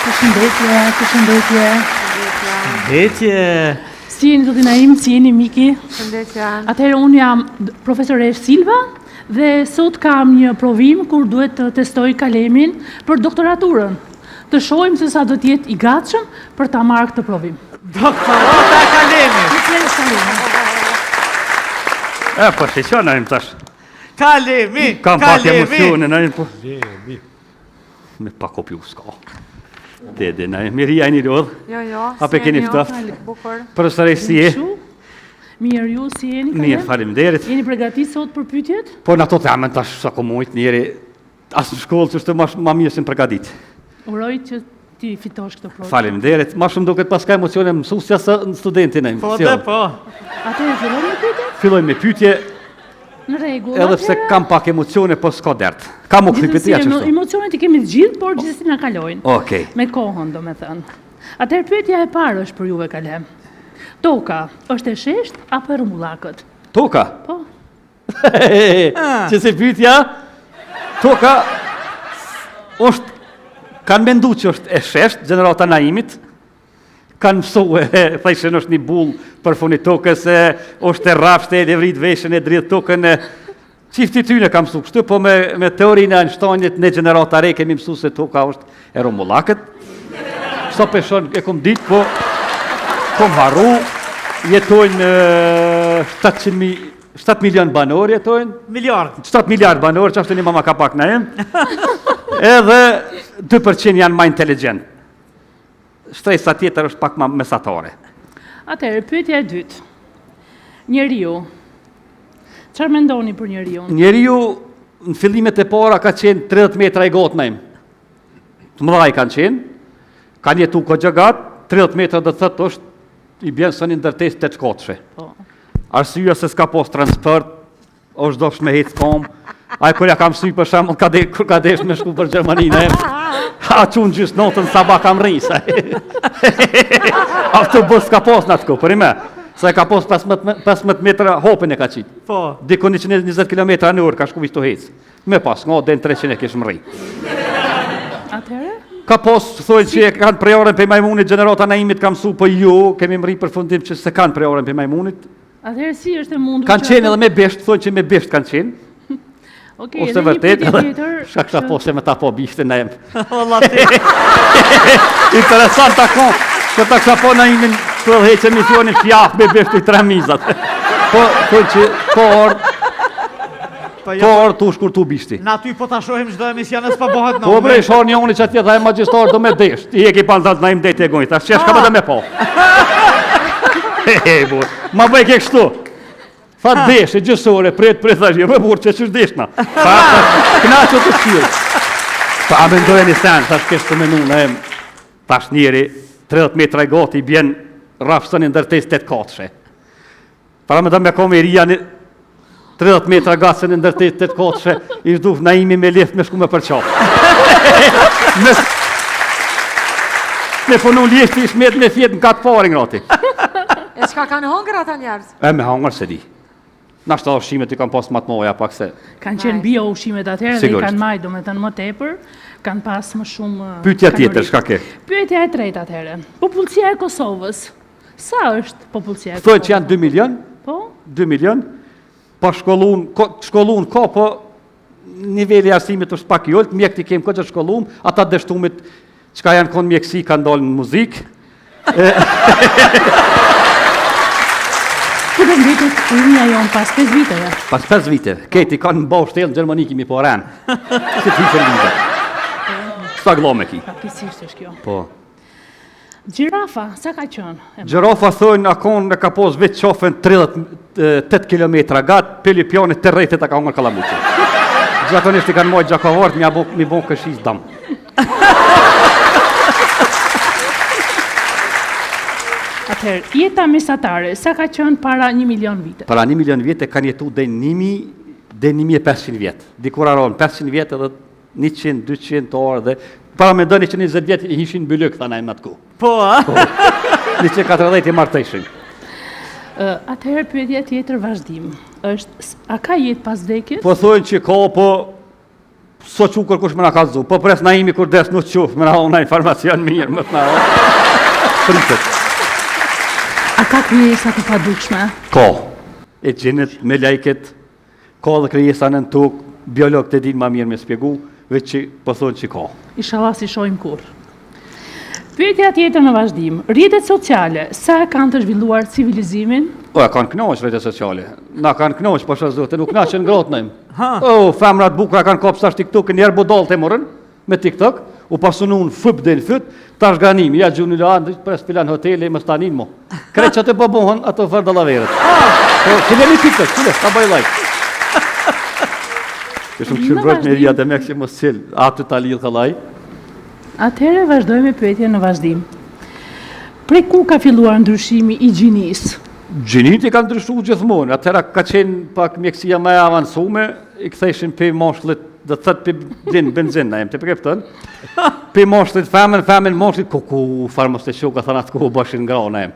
Përshëndetje. Si jeni zoti Naim, si jeni Miki? Përshëndetje. Atëherë unë jam profesoresh Silva dhe sot kam një provim kur duhet të testoj Kalemin për doktoraturën. Të shohim se sa do të jetë i gatshëm për ta marrë këtë provim. Doktorata e Kalemit. Po sheqo Naim tash. Kalemi. Kam pak emocione Naim po. Me pa kopju s'ka. Dede Naim, miria një rodh. Jo. A pe keni ftoft? Bukur. Përësërej si je? Mirë, ju si jeni Kalem? Mirë, faleminderit. Jeni përgatitur sot për pyetjet? Po në ato të amen tash sa ko mujt njeri, asë në shkollë që është ma mirë se më përgatit. Uroj që ti fitosh këtë provë. Faleminderit, ma shumë duket paska emocione mësusja së në studenti Naim. Po dhe po. Atëherë fillojmë me pyetjet? Fillojmë me pyetje, Në rregull. edhe pse kam pak emocione, po s'ka dert. Kam u këthi pyetja që shtu. Emocionet i kemi të gjithë, por gjithsesi na kalojnë. Okej. Me kohën, domethënë. Atëherë pyetja e parë është për juve Kalem. Toka është e sheshtë apo e rrumullakët? Toka? Po. Që se pyetja, toka është, kanë mendu që është e sheshtë, gjenerata Naimit, kanë mësu thajshën është një bull për funi tokës, është e rafshte, e vrit veshën, e dridh tokën, qifti tyne kam mësu kështu, po me teorinë e Einsteinit në gjenerata re kemi mësu se toka është e rrumullakët. Sa peshon e kom ditë, po kom harru, jetojnë 7 milion banor jetojnë. Miliard. 7 miliard banor, që është një mama ka pak na jem. Edhe 2% janë ma inteligent. Shtresa tjetër është pak ma mesatare. Atëherë, pyetja e dytë. Njeriu. Çfarë mendoni për njeriu? Njeriu në fillimet e para ka qenë 30 metra i gotë na jem. Të mëdhaj kanë qenë, kanë jetu ko gjagat, 30 metra dhe thëtë është i bjenë së një ndërtes 8 shkotëshe. Po. Arsyeja se s'ka pos transport, është dosh me hecë kom, a e kërja kam sy për shemë, kur ka desh me shku për Gjermaninë, a qunë gjysë notën sabah kam rrisë. Autobus s'ka pos në atë ku, për i me, se ka pos 15 metra hopin e ka qitë. Po. Diko 120 km në orë ka shku vishtu hecë. Me pas, nga den 300 e kishë më rri. Atëherë? Ka pos, thojnë që kanë prejoren për majmunit, gjenerata Naimit kam su, po jo, kemi më rri për fundim që se kanë prejoren për majmunit. Atëherë si është e mundur? Kanë qenë edhe me besht, thonë që me besht kanë qenë. Okej, Ose edhe një vërtet, pyetje tjetër. shka pose me ta po bishte në jem. Olla ti. Interesant akon, që ta kësha po në imin të dheqe misionin fjaf me besht i 3 mizat. Po, thonë që po orë tu shkurtu bishti. Na ty po ta shohim çdo emision s'pa bëhet në. Po bre, shor një unë që atje tha e magjistar do me desht. I e ki pantat në im dejt e gojt, ashtë që shka më dhe me po. Ma bëj ke kështu. Tha desh, e gjësore, pret, thash, jo me burë që është deshna. Këna që të shkirë. Pa me ndojë një sen, thash kështë të menu në em, thash njeri, 30 metra i gati, bjen rafësën i ndërtes 8 katëshe. Para me da me kom i ria një 30 metra gatësën i ndërtes 8 katëshe, i shduf Naimi me left me shku me përqapë. Me punu lifti i shmet me fjetë në katë pari ngrati. E çka kanë hongër ata njerëz? E me hangër se di. Nashta ushqimet i kanë pas më të moja pak se. Kanë qenë bio ushqimet atëherë dhe i Sigurisht. kanë majtë, domethënë më tepër, kanë pas më shumë Pyetja tjetër, kalori. çka ke? Pyetja e tretë atëherë. Popullsia e Kosovës. Sa është popullsia e Kosovës? Thonë që janë 2 milion, Po? 2 milion, pa shkollun ka, po niveli arsimit është pak i olt, mjekët i kemë këtë shkollum, ata dështumit çka janë konë mjekësi kanë dalë në muzikë. Këtë mbitet fëmija jonë pas 5 viteve. Pas 5 viteve, keti kanë në bau shtelë në Gjermani kimi po ranë. Se të hiqër liga. Sa glo me ki. Faktikisht është kjo. Po. Gjirafa, sa ka qënë? Gjerofa thonë akon në ka pos vetë qofën 38 km gatë, peli pjone të rejtet a ka hongër kalamuqe. Gjakonisht i kanë mojtë gjakavart, mi bon këshis dam. Atëherë, jeta mesatare, sa ka qënë para 1 milion vite? Para 1 milion vjetë kanë jetu dhe 1500 vjetë. Dikur aronë 500 vjetë edhe 100, 200 orë dhe para me do 120 vjetë i hishin bëllëk, thana e më atku. Po, a? 140 i martëshin. Atëherë pyetja tjetër vazhdim. A ka jetë pas vdekjes? Po thonë që ka, po So që kërkush me na kallzu, po pres Naimi kur des nuk quf, me na ona informacion mirë, më të na pritet. A ka krijesa të padukshme? Ka. E gjenet me lajket, ka dhe krijesa në tokë, biolog të din ma mirë me spjegu, veç që po thonë që ka. Inshallah si shojmë kur. Pyetja tjetër në vazhdim. Rrjetet sociale, sa e kanë të zhvilluar civilizimin? O, e kanë knoq rrjetet sociale. Na kanë knoq, po zote, nuk na që ngrot nëjmë. O, femrat bukra kanë kopë sash TikTok, njerë bodal të morën me TikTok, u pasunun fëp dhe në fyt, tash ganim, ja gjuni la andë, pres pilan hoteli, më stanin mo. Kret që të bëbohën, ato fër dalaverët. Po, qile një TikTok, qile, ta bëj like. Kështu që brojt me rria dhe me kështë mos cilë, atë ta lidhë kalaj. Atëherë vazhdojmë me pyetjen në vazhdim. Prej kur ka filluar ndryshimi i gjinisë? Gjiniti ka ndryshu gjithmonë, atëra ka qenë pak mjekësia më e avancume, i ktheshin pe moshlit, dhe thët pe benzin, na jem të përkeptën, pe moshlit femën moshlit, ku farë mos të shoka, thana të ku bashin nga na jem.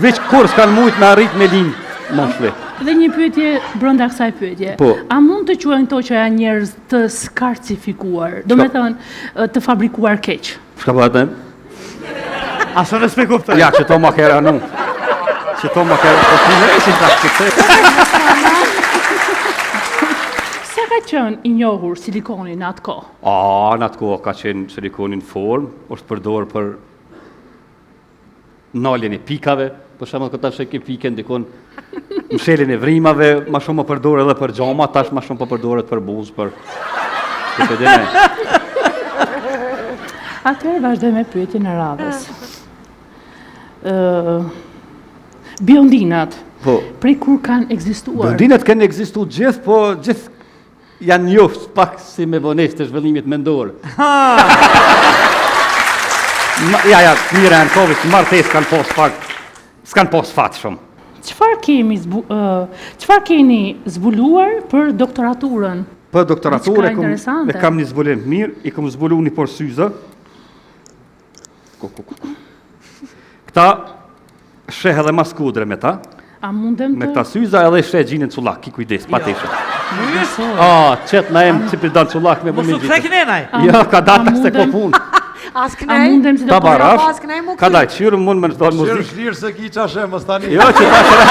Veç kur s'kan mujt me arrit me linë moshlit. Dhe një pyetje brenda kësaj pyetje. Po. A mund të quajnë këto që janë njerëz të skarcifikuar, do me thënë të fabrikuar keq? Shka po atë? Aso në s'pe kuptoj. Ja, që to ma kera nu. Që to ma kera, po të në eshin të këtë. Sa ka qenë i njohur silikoni në atë kohë? Në atë kohë ka qenë silikonin form, është përdorë për naljen e pikave, për shembull këta sheki pike ndikon mshelin e vrimave, ma shumë më përdorë edhe për gjama, tash ma shumë po përdoret për buzë, për këtë dhe ne. Atëherë vazhdojmë me pyetjen e radhës. Biondinat, Po, prej kur kanë ekzistuar? blondinet kanë ekzistuar gjithë, po gjithë janë njohë pak si me vonesë të zhvillimit mendor. Ja, mire janë kovit, martes kanë pos pak, s'kanë pos fatë shumë. Çfarë keni zbuluar për doktoraturën? Për doktoraturë Diçka interesante. e kam një zbulim mirë, i kam zbulu një por syza. Këta sheh edhe maskudre me ta, A mundem me të... këta syza edhe sheh gjinin cullak, ki kujdes, pa teshe. Besoj. Qëtë na em që përdan cullak me Mos bëmi u kthek gjitë. nenaj. Ja, ka data a se po mundem- punë. As A knej? mundem si Ta doktor... barash, pas kënej mu ka kry. daj, qyrë mund me në thonë Shërë muzikë. shlirë se ki qa shemë stani. Jo, që ta shëra.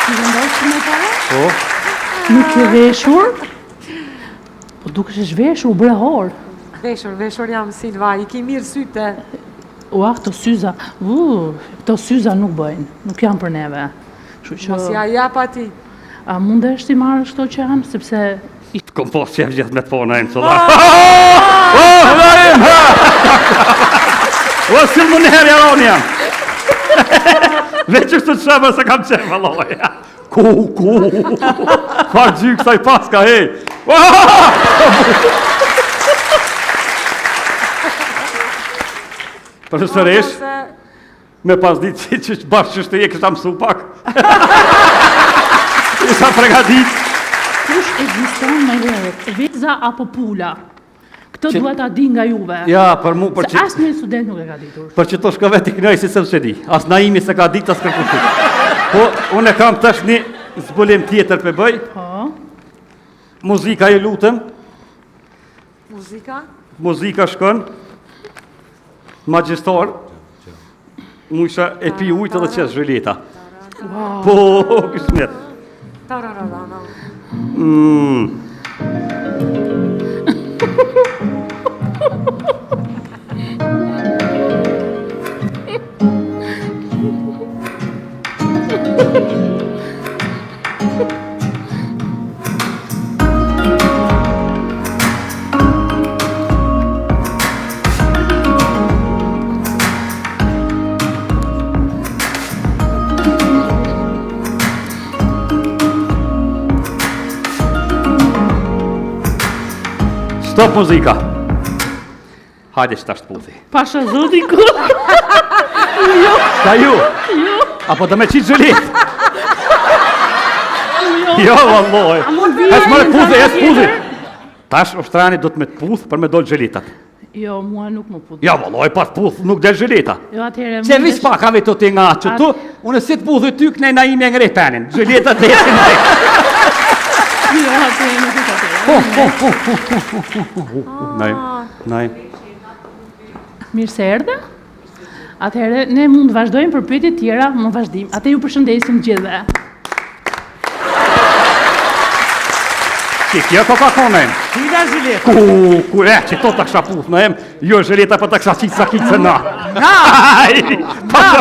Si vendosh me ta? Po, Nuk e veshur? Po duke është veshur, brehor. Veshur jam Silva, i ki mirë syte. Ua, këto syza, këto syza nuk bëjnë, nuk janë për neve. Kështu Mos që, ja pa ti. a mundesh ti marrësh këto që janë, sepse kom pos qef gjithë me të po na em cullak. Na em, ha! O, si më nëherë jaron jam. Veç është të qëmë se kam qemë, alloj. Ku. Farë gjykë sa i paska, hej. Për sëresh, me pas ditë që bashkë që shtë e kështa mësu pak. Isha pregadit. kush ekziston më herët, veza apo pula? Këtë duhet ta di nga juve. Ja, për mu, për Se që... asnjë student nuk e ka ditur. Për që to shkove t'i knoj si se më di. As Naimi se ka ditë, as kërkushit. Po, unë e kam tash një zbulim tjetër për bëj. Po, Muzika e lutëm. Muzika? Muzika shkon. Magjistar. Mu isha e pi ujtë dhe qesë zhëlleta. Po, këshmet. Tarararana. Stop muzika. Hajde që tash të puthi. pasha zoti ku. Ka ju? Apo të me qitë zhëllet? Jo, valloj. Es më puthi, es puthi. Tash ushtrani do të me të puth për me dollë zhëlletat. Jo, mua nuk më put. Ja, valloj, pas puth nuk del zhëlleta. Jo, atëherë. Se vish pakave të të nga që tu, unë si të puthi ty kënej na ime ngrej penin. Zhëlletat dhe jesin dhe. Jo, atëherë nuk e ka. Naj. Mirë se erdhe. Atëherë, ne mund të vazhdojmë për pyetje tjera më vazhdim. Atë ju përshëndesim gjithëve. Kjo ka konen. Cila zhileta? Ku e, që to të kësha puth, në em, jo zhileta për të kësha qitë sa kitë se na. Na,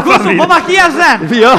kusu, po ma kia zen. Jo.